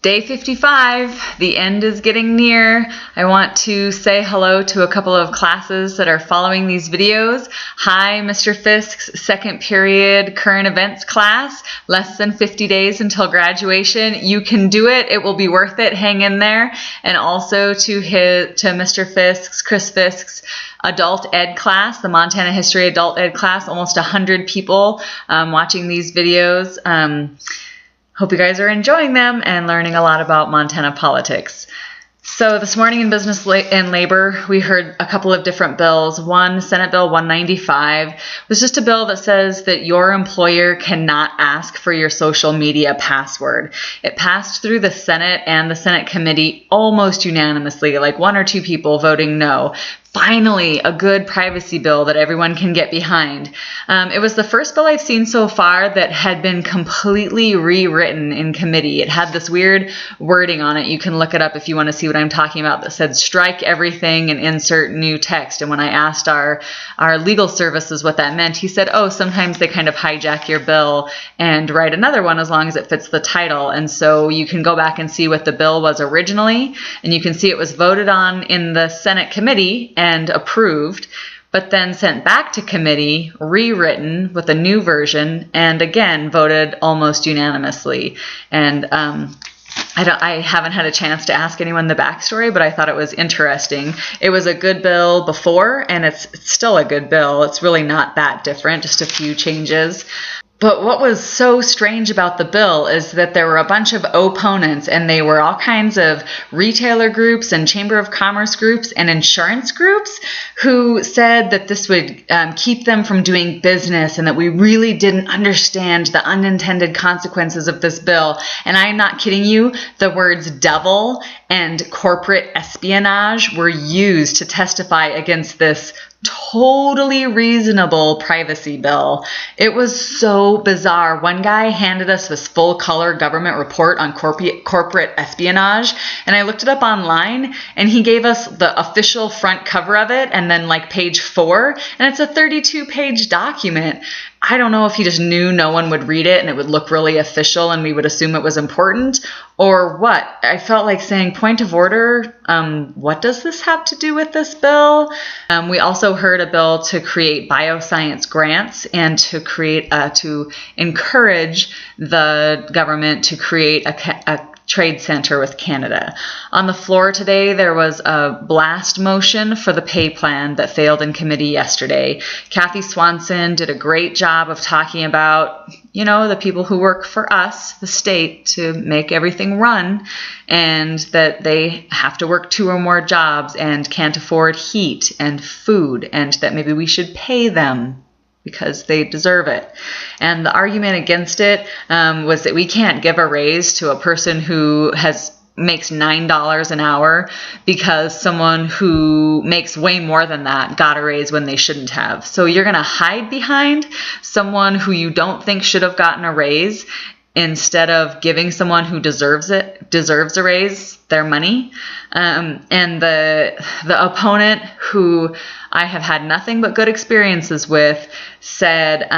Day 55, the end is getting near. I want to say hello to a couple of classes that are following these videos. Hi, Mr. Fisk's second period current events class. Less than 50 days until graduation. You can do it. It will be worth it. Hang in there. And also to Mr. Fisk's, Chris Fisk's adult ed class, the Montana History adult ed class. Almost 100 people watching these videos. Hope you guys are enjoying them and learning a lot about Montana politics. So this morning in Business and Labor, we heard a couple of different bills. One, Senate Bill 195, was just a bill that says that your employer cannot ask for your social media password. It passed through the Senate and the Senate committee almost unanimously, like 1 or 2 people voting no. Finally, a good privacy bill that everyone can get behind. It was the first bill I've seen so far that had been completely rewritten in committee. It had this weird wording on it. You can look it up if you want to see what I'm talking about, that said strike everything and insert new text. And when I asked our legal services what that meant, he said, oh, sometimes they kind of hijack your bill and write another one as long as it fits the title. And so you can go back and see what the bill was originally, and you can see it was voted on in the Senate committee and approved, but then sent back to committee, rewritten with a new version, and again voted almost unanimously. And I haven't had a chance to ask anyone the backstory, but I thought it was interesting. It was a good bill before, and it's still a good bill. It's really not that different, just a few changes. But what was so strange about the bill is that there were a bunch of opponents, and they were all kinds of retailer groups and Chamber of Commerce groups and insurance groups who said that this would keep them from doing business and that we really didn't understand the unintended consequences of this bill. And I'm not kidding you, the words devil and corporate espionage were used to testify against this totally reasonable privacy bill. It was so bizarre. One guy handed us this full color government report on corporate espionage, and I looked it up online, and he gave us the official front cover of it and then like page 4, and it's a 32-page document. I don't know if he just knew no one would read it and it would look really official and we would assume it was important, or what. I felt like saying, point of order, what does this have to do with this bill? We also heard a bill to create bioscience grants and to create to encourage the government to create a trade center with Canada. On the floor today, there was a blast motion for the pay plan that failed in committee yesterday. Kathy Swanson did a great job of talking about, the people who work for us, the state, to make everything run, and that they have to work 2 or more jobs and can't afford heat and food, and that maybe we should pay them because they deserve it. And the argument against it was that we can't give a raise to a person who makes $9 an hour because someone who makes way more than that got a raise when they shouldn't have. So you're going to hide behind someone who you don't think should have gotten a raise instead of giving someone who deserves a raise their money. And the opponent, who I have had nothing but good experiences with, said,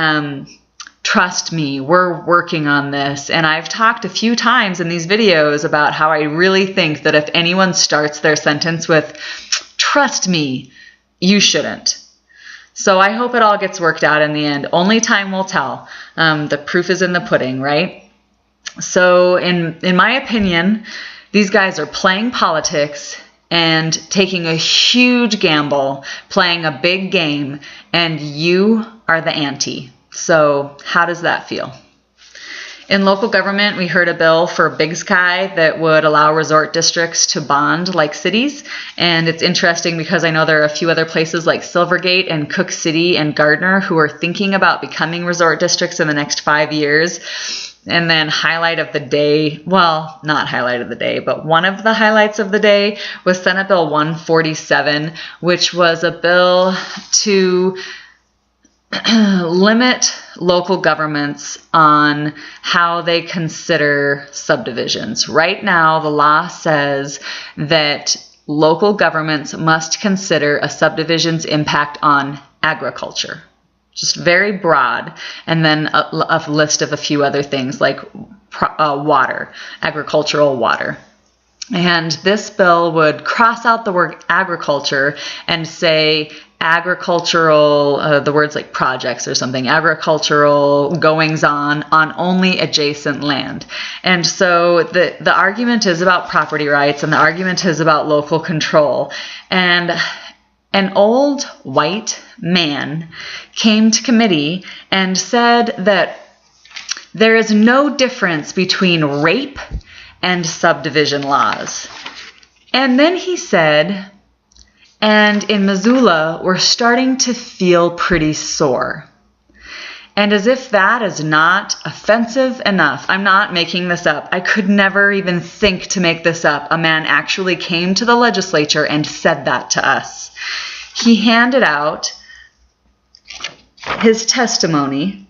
trust me, we're working on this. And I've talked a few times in these videos about how I really think that if anyone starts their sentence with, trust me, you shouldn't. So I hope it all gets worked out in the end. Only time will tell. The proof is in the pudding, right? So in my opinion, these guys are playing politics and taking a huge gamble, playing a big game, and you are the ante. So how does that feel? In local government, we heard a bill for Big Sky that would allow resort districts to bond like cities. And it's interesting because I know there are a few other places like Silvergate and Cook City and Gardner who are thinking about becoming resort districts in the next 5 years. And then highlight of the day, well, not highlight of the day, but one of the highlights of the day was Senate Bill 147, which was a bill to limit local governments on how they consider subdivisions. Right now, the law says that local governments must consider a subdivision's impact on agriculture. Just very broad. And then a list of a few other things like water, agricultural water. And this bill would cross out the word agriculture and say agricultural, the words like projects or something, agricultural goings on only adjacent land. And so the argument is about property rights, and the argument is about local control. And an old white man came to committee and said that there is no difference between rape and subdivision laws. And then he said, and in Missoula, we're starting to feel pretty sore. And as if that is not offensive enough, I'm not making this up. I could never even think to make this up. A man actually came to the legislature and said that to us. He handed out his testimony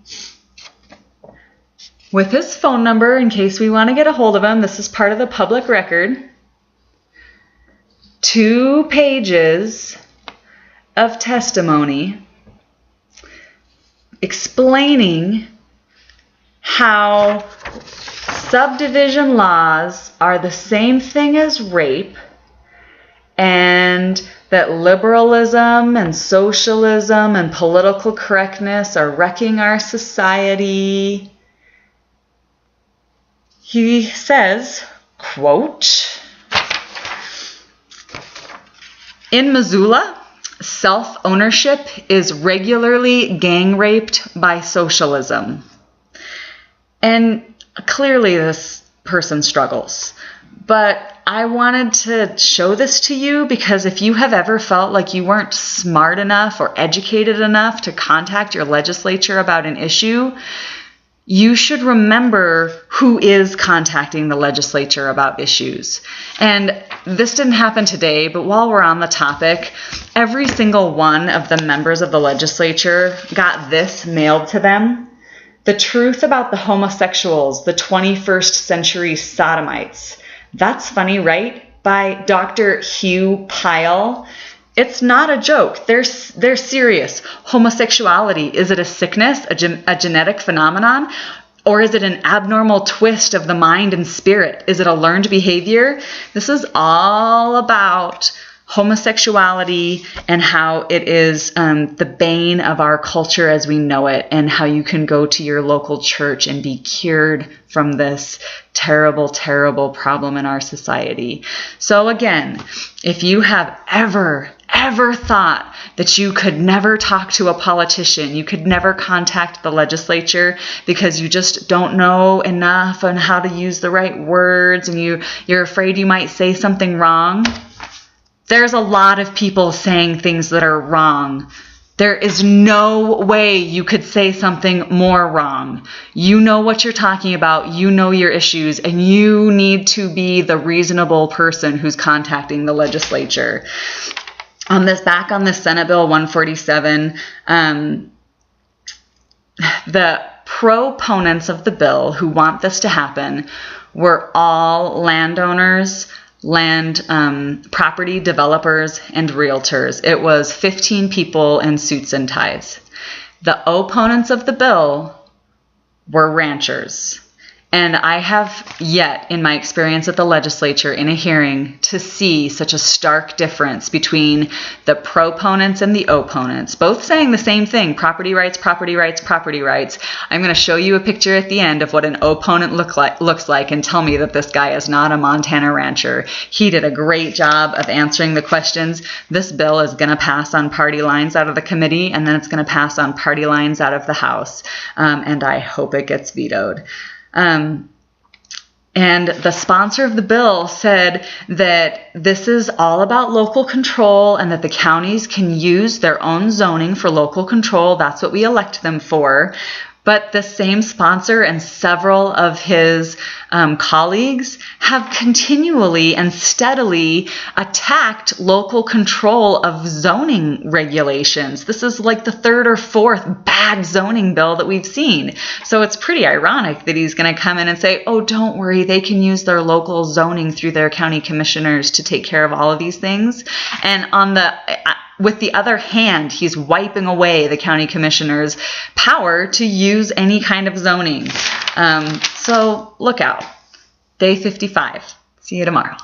with his phone number in case we want to get a hold of him. This is part of the public record. 2 pages of testimony explaining how subdivision laws are the same thing as rape, and that liberalism and socialism and political correctness are wrecking our society. He says, quote, "In Missoula, self-ownership is regularly gang-raped by socialism." And clearly this person struggles. But I wanted to show this to you because if you have ever felt like you weren't smart enough or educated enough to contact your legislature about an issue, you should remember who is contacting the legislature about issues. And this didn't happen today, but while we're on the topic, every single one of the members of the legislature got this mailed to them. The Truth About the Homosexuals, the 21st Century Sodomites. That's funny, right? By Dr. Hugh Pyle. It's not a joke. They're serious. Homosexuality, is it a sickness, a genetic phenomenon? Or is it an abnormal twist of the mind and spirit? Is it a learned behavior? This is all about homosexuality and how it is the bane of our culture as we know it, and how you can go to your local church and be cured from this terrible, terrible problem in our society. So again, if you have ever thought that you could never talk to a politician, you could never contact the legislature because you just don't know enough on how to use the right words, and you're afraid you might say something wrong, there's a lot of people saying things that are wrong. There is no way you could say something more wrong. You know what you're talking about, you know your issues, and you need to be the reasonable person who's contacting the legislature. Back on this Senate Bill 147, the proponents of the bill who want this to happen were all landowners, property developers, and realtors. It was 15 people in suits and ties. The opponents of the bill were ranchers. And I have yet, in my experience at the legislature in a hearing, to see such a stark difference between the proponents and the opponents, both saying the same thing: property rights, property rights, property rights. I'm going to show you a picture at the end of what an opponent looks like, and tell me that this guy is not a Montana rancher. He did a great job of answering the questions. This bill is going to pass on party lines out of the committee, and then it's going to pass on party lines out of the House. And I hope it gets vetoed. And the sponsor of the bill said that this is all about local control, and that the counties can use their own zoning for local control. That's what we elect them for. But the same sponsor and several of his colleagues have continually and steadily attacked local control of zoning regulations. This is like the 3rd or 4th bad zoning bill that we've seen. So it's pretty ironic that he's going to come in and say, oh, don't worry, they can use their local zoning through their county commissioners to take care of all of these things. And on the with the other hand, he's wiping away the county commissioner's power to use any kind of zoning. So look out. Day 55. See you tomorrow.